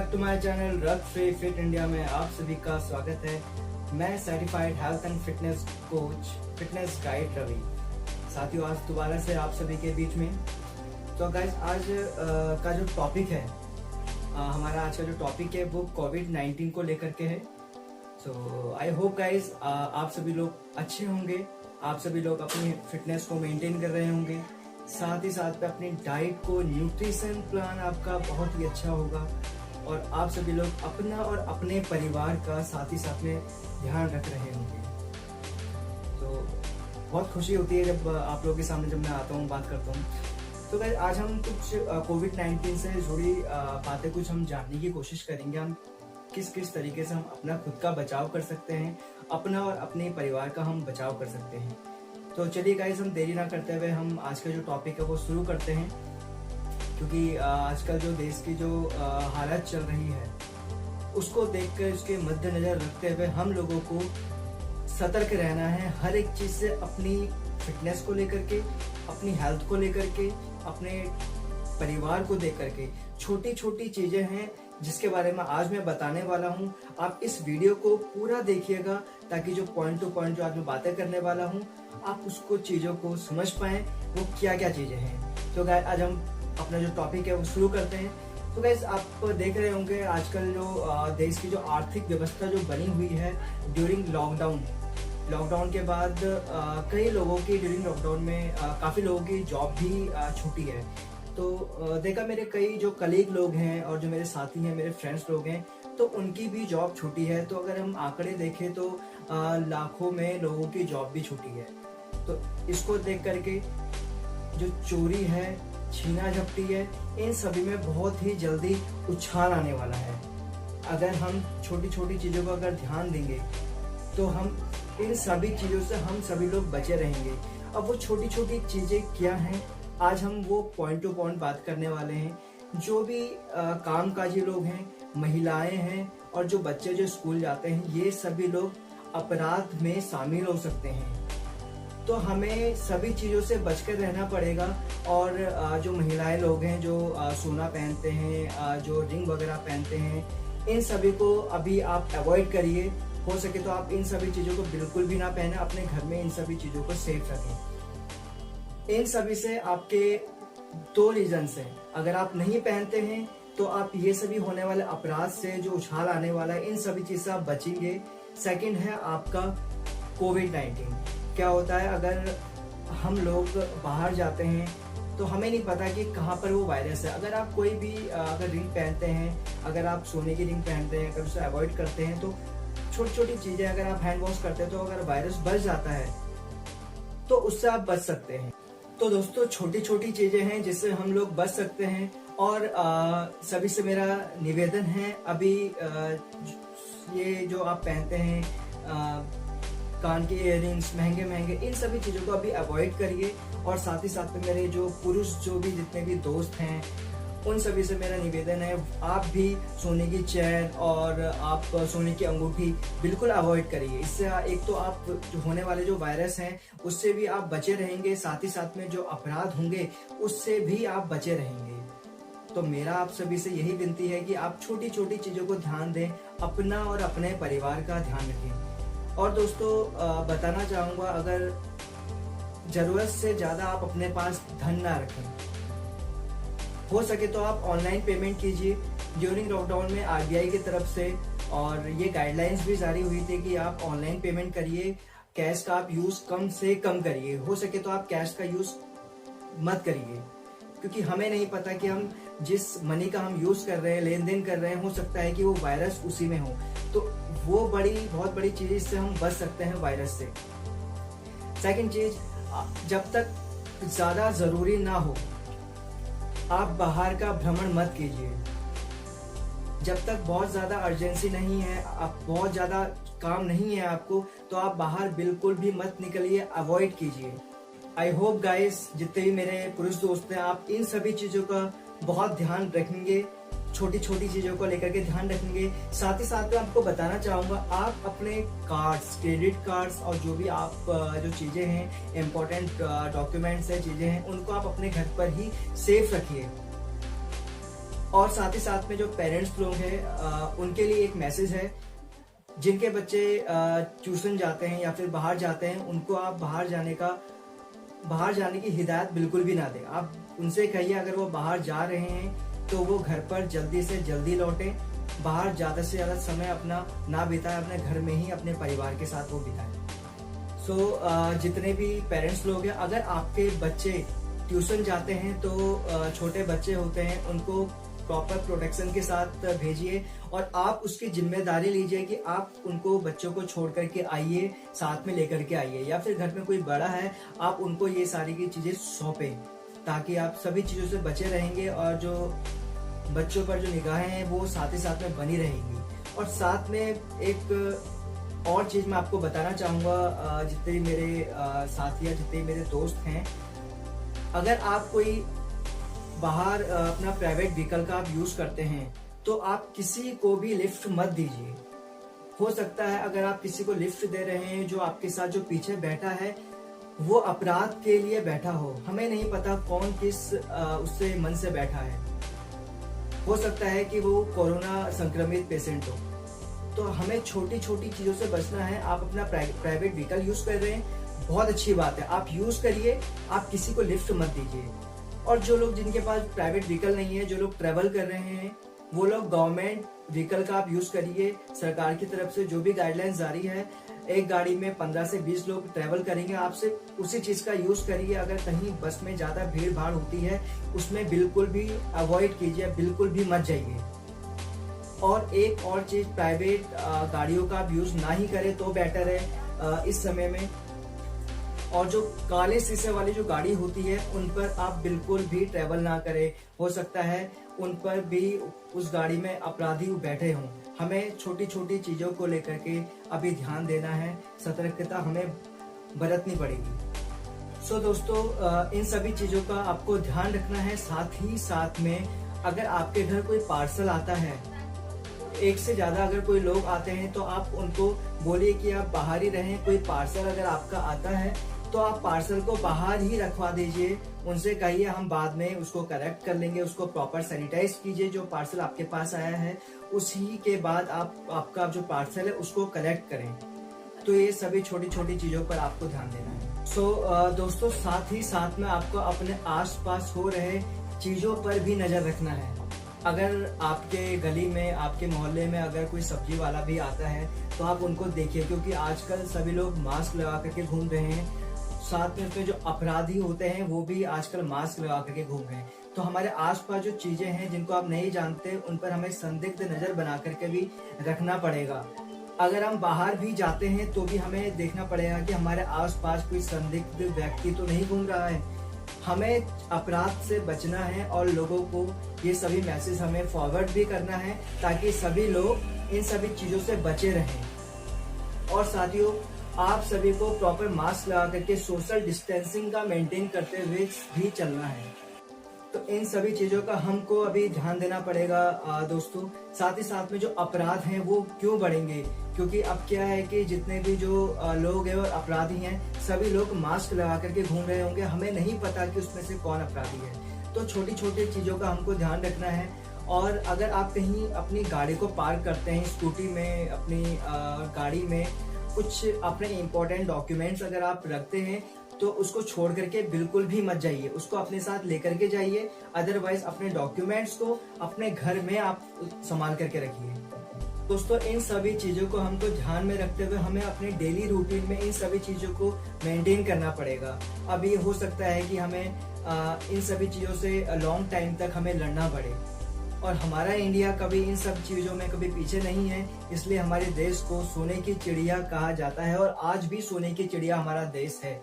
Back to my channel rug free fit India में आप सभी का स्वागत है। मैं certified health and fitness coach, fitness guide Ravi. साथियों, आज दोबारा से आप सभी के बीच में। तो गाइस, आज का जो टॉपिक है, हमारा आज का जो टॉपिक है वो कोविड-19 को लेकर के है। सो आई होप गाइस आप सभी लोग अच्छे होंगे, आप सभी लोग अपनी फिटनेस को मेंटेन कर रहे होंगे, साथ ही साथ पे अपनी डाइट को, न्यूट्रिशन प्लान आपका बहुत ही अच्छा होगा और आप सभी लोग अपना और अपने परिवार का साथ ही साथ में ध्यान रख रहे होंगे। तो बहुत खुशी होती है जब आप लोगों के सामने जब मैं आता हूँ, बात करता हूँ। तो गाइस, आज हम कुछ कोविड-19 से जुड़ी बातें कुछ हम जानने की कोशिश करेंगे। हम किस किस तरीके से हम अपना खुद का बचाव कर सकते हैं, अपना और अपने परिवार का हम बचाव कर सकते हैं। तो चलिए गाइस, हम देरी ना करते हुए हम आज का जो टॉपिक है वो शुरू करते हैं, क्योंकि आजकल जो देश की जो हालत चल रही है उसको देखकर, उसके मद्देनजर रखते हुए हम लोगों को सतर्क रहना है हर एक चीज से, अपनी फिटनेस को लेकर के, अपनी हेल्थ को लेकर के, अपने परिवार को देख करके। छोटी छोटी चीजें हैं जिसके बारे में आज मैं बताने वाला हूँ। आप इस वीडियो को पूरा देखिएगा ताकि जो पॉइंट टू पॉइंट जो आज मैं बातें करने वाला हूँ आप उसको चीजों को समझ पाएं, वो क्या क्या चीजें हैं। तो गाइस, आज हम अपना जो टॉपिक है वो शुरू करते हैं। तो गाइस, आप देख रहे होंगे आजकल जो देश की जो आर्थिक व्यवस्था जो बनी हुई है ड्यूरिंग लॉकडाउन के बाद कई लोगों की ड्यूरिंग लॉकडाउन में काफी लोगों की जॉब भी छूटी है। तो देखा, मेरे कई जो कलीग लोग हैं और जो मेरे साथी हैं, मेरे फ्रेंड्स लोग हैं, तो उनकी भी जॉब छूटी है। तो अगर हम आंकड़े देखें तो लाखों में लोगों की जॉब भी छूटी है। तो इसको देख करके जो चोरी है, छीना झपटी है, इन सभी में बहुत ही जल्दी उछाल आने वाला है। अगर हम छोटी छोटी चीजों को अगर ध्यान देंगे तो हम इन सभी चीजों से हम सभी लोग बचे रहेंगे। अब वो छोटी छोटी चीजें क्या हैं, आज हम वो पॉइंट टू पॉइंट बात करने वाले हैं। जो भी कामकाजी लोग हैं, महिलाएं हैं और जो बच्चे जो स्कूल जाते हैं, ये सभी लोग अपराध में शामिल हो सकते हैं। तो हमें सभी चीजों से बचकर रहना पड़ेगा। और जो महिलाएं लोग हैं जो सोना पहनते हैं, जो रिंग वगैरह पहनते हैं, इन सभी को अभी आप अवॉइड करिए। हो सके तो आप इन सभी चीजों को बिल्कुल भी ना पहने, अपने घर में इन सभी चीजों को सेफ रखें। इन सभी से आपके दो रीजन है। अगर आप नहीं पहनते हैं तो आप ये सभी होने वाले अपराध से, जो उछाल आने वाला है, इन सभी चीज से आप बचेंगे। सेकंड है आपका कोविड-19। क्या होता है, अगर हम लोग बाहर जाते हैं तो हमें नहीं पता कि कहाँ पर वो वायरस है। अगर आप कोई भी अगर रिंग पहनते हैं, अगर आप सोने की रिंग पहनते हैं, अगर उसे अवॉइड करते हैं, तो छोटी छोटी चीजें अगर आप हैंड वॉश करते हैं तो अगर वायरस बढ़ जाता है तो उससे आप बच सकते हैं। तो दोस्तों, छोटी छोटी चीजें हैं जिससे हम लोग बच सकते हैं। और सभी से मेरा निवेदन है, अभी ये जो आप पहनते हैं कान के इयररिंग्स महंगे महंगे, इन सभी चीजों को अभी अवॉइड करिए। और साथ ही साथ में मेरे जो पुरुष जो भी जितने भी दोस्त हैं, उन सभी से मेरा निवेदन है, आप भी सोने की चैन और आप सोने की अंगूठी बिल्कुल अवॉइड करिए। इससे एक तो आप जो होने वाले जो वायरस हैं उससे भी आप बचे रहेंगे, साथ ही साथ में जो अपराध होंगे उससे भी आप बचे रहेंगे। तो मेरा आप सभी से यही विनती है कि आप छोटी छोटी चीजों को ध्यान दें, अपना और अपने परिवार का ध्यान रखें। और दोस्तों, बताना चाहूंगा, अगर जरूरत से ज्यादा आप अपने पास धन ना रखें। हो सके तो आप ऑनलाइन पेमेंट कीजिए। ड्यूरिंग लॉकडाउन में आरबीआई की तरफ से और ये गाइडलाइंस भी जारी हुई थी कि आप ऑनलाइन पेमेंट करिए, कैश का आप यूज कम से कम करिए। हो सके तो आप कैश का यूज मत करिए, क्योंकि हमें नहीं पता कि हम जिस मनी का हम यूज कर रहे हैं, लेन देन कर रहे हैं, हो सकता है कि वो वायरस उसी में हो। तो वो बहुत बड़ी चीज, इससे हम बच सकते हैं वायरस से। सेकंड चीज, जब तक ज्यादा जरूरी ना हो आप बाहर का भ्रमण मत कीजिए। जब तक बहुत ज्यादा अर्जेंसी नहीं है, आप बहुत ज्यादा काम नहीं है आपको, तो आप बाहर बिल्कुल भी मत निकलिए, अवॉइड कीजिए। आई होप गाइस, जितने भी मेरे पुरुष दोस्त हैं, आप इन सभी चीजों का बहुत ध्यान रखेंगे, छोटी छोटी चीजों को लेकर के ध्यान रखेंगे। साथ ही साथ में आपको बताना चाहूंगा, आप अपने कार्ड्स, क्रेडिट कार्ड्स और जो भी आप जो चीजें हैं, इम्पोर्टेंट डॉक्यूमेंट्स है, चीजें हैं, उनको आप अपने घर पर ही सेफ रखिए। और साथ ही साथ में जो पेरेंट्स लोग हैं उनके लिए एक मैसेज है, जिनके बच्चे ट्यूशन जाते हैं या फिर बाहर जाते हैं, उनको आप बाहर जाने की हिदायत बिल्कुल भी ना दें। आप उनसे कहिए अगर वो बाहर जा रहे हैं तो वो घर पर जल्दी से जल्दी लौटें, बाहर ज्यादा से ज्यादा समय अपना ना बिताएं, अपने घर में ही अपने परिवार के साथ वो बिताएं। जितने भी पेरेंट्स लोग हैं, अगर आपके बच्चे ट्यूशन जाते हैं तो छोटे बच्चे होते हैं, उनको प्रॉपर प्रोटेक्शन के साथ भेजिए और आप उसकी जिम्मेदारी लीजिए कि आप उनको बच्चों को छोड़ करके आइए, साथ में लेकर के आइए, या फिर घर में कोई बड़ा है आप उनको ये सारी की चीजें सौंपें, ताकि आप सभी चीजों से बचे रहेंगे और जो बच्चों पर जो निगाहें हैं वो साथ ही साथ में बनी रहेंगी। और साथ में एक और चीज मैं आपको बताना चाहूंगा, जितने मेरे साथी या जितने मेरे दोस्त हैं, अगर आप कोई बाहर अपना प्राइवेट व्हीकल का आप यूज करते हैं तो आप किसी को भी लिफ्ट मत दीजिए। हो सकता है अगर आप किसी को लिफ्ट दे रहे हैं, जो आपके साथ जो पीछे बैठा है वो अपराध के लिए बैठा हो, हमें नहीं पता कौन किस उससे मन से बैठा है। हो सकता है कि वो कोरोना संक्रमित पेशेंट हो। तो हमें छोटी छोटी चीजों से बचना है। आप अपना प्राइवेट व्हीकल यूज कर रहे हैं, बहुत अच्छी बात है, आप यूज करिए, आप किसी को लिफ्ट मत दीजिए। और जो लोग जिनके पास प्राइवेट व्हीकल नहीं है, जो लोग ट्रेवल कर रहे हैं, वो लोग गवर्नमेंट व्हीकल का आप यूज करिए। सरकार की तरफ से जो भी गाइडलाइंस जारी है, एक गाड़ी में 15 से 20 लोग ट्रेवल करेंगे, आपसे उसी चीज का यूज करिए। अगर कहीं बस में ज्यादा भीड़ भाड़ होती है उसमें बिल्कुल भी अवॉइड कीजिए, बिल्कुल भी मत जाइए। और एक और चीज, प्राइवेट गाड़ियों का आप यूज ना ही करें तो बेटर है इस समय में। और जो काले शीशे वाली जो गाड़ी होती है उन पर आप बिल्कुल भी ट्रेवल ना करें। हो सकता है उन पर भी उस गाड़ी में अपराधी बैठे हों। हमें छोटी छोटी चीजों को लेकर के अभी ध्यान देना है, सतर्कता हमें बरतनी पड़ेगी। दोस्तों, इन सभी चीजों का आपको ध्यान रखना है। साथ ही साथ में अगर आपके घर कोई पार्सल आता है, एक से ज्यादा अगर कोई लोग आते हैं तो आप उनको बोलिए कि आप बाहर ही रहें। कोई पार्सल अगर आपका आता है तो आप पार्सल को बाहर ही रखवा दीजिए। उनसे कहिए हम बाद में उसको करेक्ट कर लेंगे, उसको प्रॉपर सैनिटाइज कीजिए। जो पार्सल आपके पास आया है उसी के बाद आपका जो पार्सल है उसको कलेक्ट करें। तो ये सभी छोटी छोटी चीजों पर आपको ध्यान देना है। दोस्तों, साथ ही साथ में आपको अपने आसपास हो रहे चीजों पर भी नजर रखना है। अगर आपके गली में, आपके मोहल्ले में अगर कोई सब्जी वाला भी आता है तो आप उनको देखिए, क्योंकि आजकल सभी लोग मास्क लगा करके घूम रहे हैं। साथ में उसमें जो अपराधी होते हैं वो भी आजकल मास्क लगा करके घूम रहे हैं। तो हमारे आसपास जो चीजें हैं जिनको आप नहीं जानते, उन पर हमें संदिग्ध नजर बना करके भी रखना पड़ेगा। अगर हम बाहर भी जाते हैं तो भी हमें देखना पड़ेगा कि हमारे आसपास कोई संदिग्ध व्यक्ति तो नहीं घूम रहा है। हमें अपराध से बचना है और लोगों को ये सभी मैसेज हमें फॉरवर्ड भी करना है, ताकि सभी लोग इन सभी चीजों से बचे रहें। और साथियों, आप सभी को प्रॉपर मास्क लगा करके सोशल डिस्टेंसिंग का मेंटेन करते हुए भी चलना है। तो इन सभी चीजों का हमको अभी ध्यान देना पड़ेगा दोस्तों। साथ ही साथ में जो अपराध हैं वो क्यों बढ़ेंगे, क्योंकि अब क्या है कि जितने भी जो लोग हैं और अपराधी हैं, सभी लोग मास्क लगा करके घूम रहे होंगे। हमें नहीं पता कि उसमें से कौन अपराधी है। तो छोटी छोटी चीजों का हमको ध्यान रखना है। और अगर आप कहीं अपनी गाड़ी को पार्क करते हैं, स्कूटी में, अपनी गाड़ी में कुछ अपने इम्पोर्टेंट डॉक्यूमेंट्स अगर आप रखते हैं तो उसको छोड़ करके बिल्कुल भी मत जाइए, उसको अपने साथ लेकर के जाइए। अदरवाइज अपने डॉक्यूमेंट्स को अपने घर में आप संभाल करके रखिए। दोस्तों, इन सभी चीजों को हमको ध्यान में रखते हुए हमें अपने डेली रूटीन में इन सभी चीजों को मेंटेन करना पड़ेगा। अब ये हो सकता है कि हमें इन सभी चीजों से लॉन्ग टाइम तक हमें लड़ना पड़े, और हमारा इंडिया कभी इन सब चीजों में कभी पीछे नहीं है। इसलिए हमारे देश को सोने की चिड़िया कहा जाता है, और आज भी सोने की चिड़िया हमारा देश है।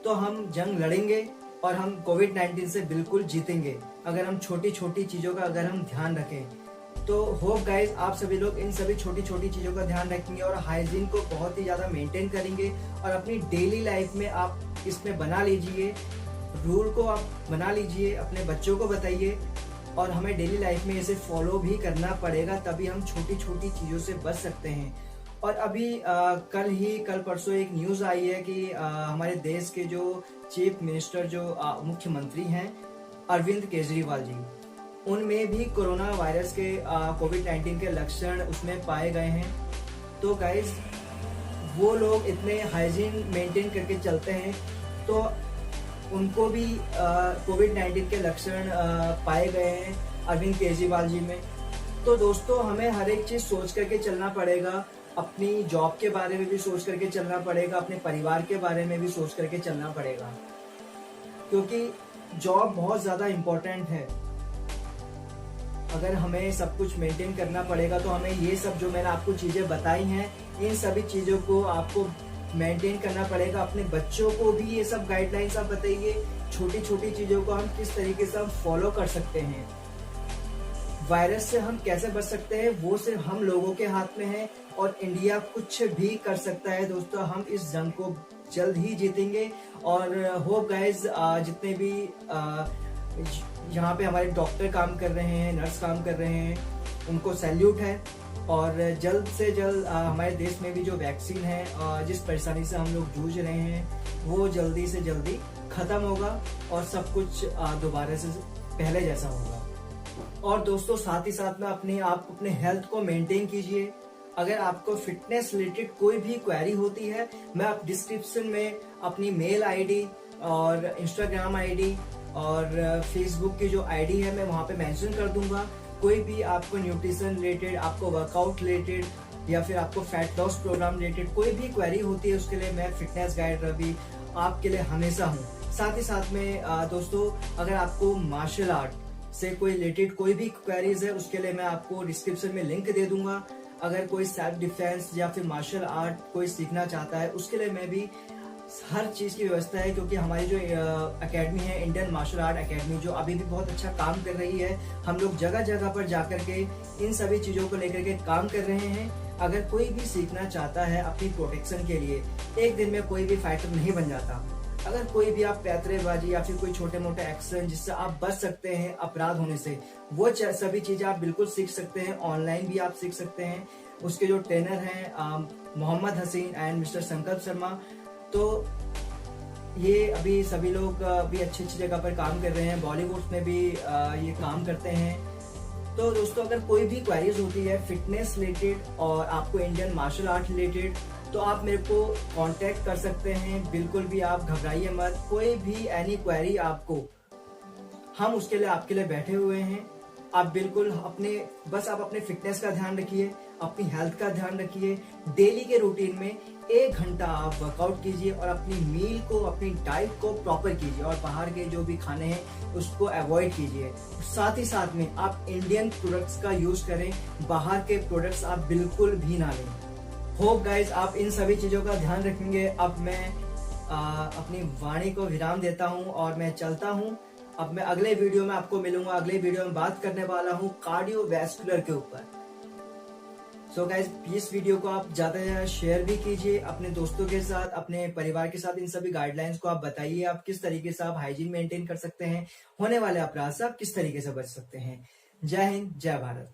तो हम जंग लड़ेंगे और हम कोविड-19 से बिल्कुल जीतेंगे, अगर हम छोटी छोटी चीजों का अगर हम ध्यान रखें। तो होप गाइज आप सभी लोग इन सभी छोटी छोटी चीजों का ध्यान रखेंगे और हाइजीन को बहुत ही ज्यादा मेंटेन करेंगे, और अपनी डेली लाइफ में आप इसमें बना लीजिए, रूल को आप बना लीजिए, अपने बच्चों को बताइए। और हमें डेली लाइफ में इसे फॉलो भी करना पड़ेगा, तभी हम छोटी छोटी चीजों से बच सकते हैं। और अभी कल परसों एक न्यूज आई है कि हमारे देश के जो चीफ मिनिस्टर, जो मुख्यमंत्री हैं, अरविंद केजरीवाल जी, उनमें भी कोरोना वायरस के कोविड-19 के लक्षण उसमें पाए गए हैं। तो गाइज वो लोग इतने हाइजीन मेंटेन करके चलते हैं तो उनको भी कोविड-19 के लक्षण पाए गए हैं अरविंद केजरीवाल जी में। तो दोस्तों हमें हर एक चीज सोच करके चलना पड़ेगा, अपनी जॉब के बारे में भी सोच करके चलना पड़ेगा, अपने परिवार के बारे में भी सोच करके चलना पड़ेगा, क्योंकि जॉब बहुत ज्यादा इम्पोर्टेंट है। अगर हमें सब कुछ मेंटेन करना पड़ेगा तो हमें ये सब जो मैंने आपको चीजें बताई हैं, इन सभी चीजों को आपको मेंटेन करना पड़ेगा। अपने बच्चों को भी ये सब गाइडलाइंस आप बताइए, छोटी छोटी चीजों को हम किस तरीके से हम फॉलो कर सकते हैं। वायरस से हम कैसे बच सकते हैं वो सिर्फ हम लोगों के हाथ में है और इंडिया कुछ भी कर सकता है। दोस्तों हम इस जंग को जल्द ही जीतेंगे और होप गाइज जितने भी यहाँ पे हमारे डॉक्टर काम कर रहे हैं, नर्स काम कर रहे हैं, उनको सैल्यूट है। और जल्द से जल्द हमारे देश में भी जो वैक्सीन है, जिस परेशानी से हम लोग जूझ रहे हैं वो जल्दी से जल्दी खत्म होगा और सब कुछ दोबारा से पहले जैसा होगा। और दोस्तों साथ ही साथ में अपने हेल्थ को मेंटेन कीजिए। अगर आपको फिटनेस रिलेटेड कोई भी क्वेरी होती है, मैं आप डिस्क्रिप्शन में अपनी मेल आईडी और इंस्टाग्राम आईडी और फेसबुक की जो आईडी है मैं वहां पे मेंशन कर दूंगा। कोई भी आपको न्यूट्रिशन रिलेटेड, आपको वर्कआउट रिलेटेड या फिर आपको फैट लॉस प्रोग्राम रिलेटेड कोई भी क्वेरी होती है, उसके लिए मैं फिटनेस गाइड रवि आपके लिए हमेशा हूँ। साथ ही साथ में दोस्तों अगर आपको मार्शल आर्ट से कोई रिलेटेड कोई भी क्वेरीज है, उसके लिए मैं आपको डिस्क्रिप्शन में लिंक दे दूंगा। अगर कोई सेल्फ डिफेंस या फिर मार्शल आर्ट कोई सीखना चाहता है, उसके लिए मैं भी हर चीज की व्यवस्था है, क्योंकि हमारी जो एकेडमी है इंडियन मार्शल आर्ट एकेडमी, जो अभी भी बहुत अच्छा काम कर रही है। हम लोग जगह जगह पर जाकर के इन सभी चीजों को लेकर के काम कर रहे हैं। अगर कोई भी सीखना चाहता है अपनी प्रोटेक्शन के लिए, एक दिन में कोई भी फाइटर नहीं बन जाता। अगर कोई भी आप पैतरेबाजी या फिर कोई छोटे मोटे एक्शन जिससे आप बच सकते हैं अपराध होने से, वो सभी चीजें आप बिल्कुल सीख सकते हैं। ऑनलाइन भी आप सीख सकते हैं। उसके जो ट्रेनर हैं मोहम्मद हसीन एंड मिस्टर संकल्प शर्मा, तो ये अभी सभी लोग भी अच्छी अच्छी जगह पर काम कर रहे हैं। बॉलीवुड में भी ये काम करते हैं। तो दोस्तों अगर कोई भी क्वेरीज होती है फिटनेस रिलेटेड और आपको इंडियन मार्शल आर्ट रिलेटेड, तो आप मेरे को कांटेक्ट कर सकते हैं। बिल्कुल भी आप घबराइए मत। कोई भी एनी क्वेरी आपको, हम उसके लिए आपके लिए बैठे हुए हैं। आप बिल्कुल बस आप अपने फिटनेस का ध्यान रखिए, अपनी हेल्थ का ध्यान रखिए। डेली के रूटीन में 1 घंटा आप वर्कआउट कीजिए और अपनी मील को, अपनी डाइट को प्रॉपर कीजिए और बाहर के जो भी खाने हैं उसको अवॉइड कीजिए। साथ ही साथ में आप इंडियन प्रोडक्ट्स का यूज करें, बाहर के प्रोडक्ट्स आप बिल्कुल भी ना लें। होप गाइज आप इन सभी चीजों का ध्यान रखेंगे। अब मैं अपनी वाणी को विराम देता हूं और मैं चलता हूं। अब मैं अगले वीडियो में आपको मिलूंगा। अगले वीडियो में बात करने वाला हूं कार्डियोवैस्कुलर के ऊपर। सो गाइज इस वीडियो को आप ज्यादा से ज्यादा शेयर भी कीजिए अपने दोस्तों के साथ, अपने परिवार के साथ। इन सभी गाइडलाइंस को आप बताइए, आप किस तरीके से आप हाइजीन मेंटेन कर सकते हैं, होने वाले अपराध से आप किस तरीके से बच सकते हैं। जय हिंद, जय भारत।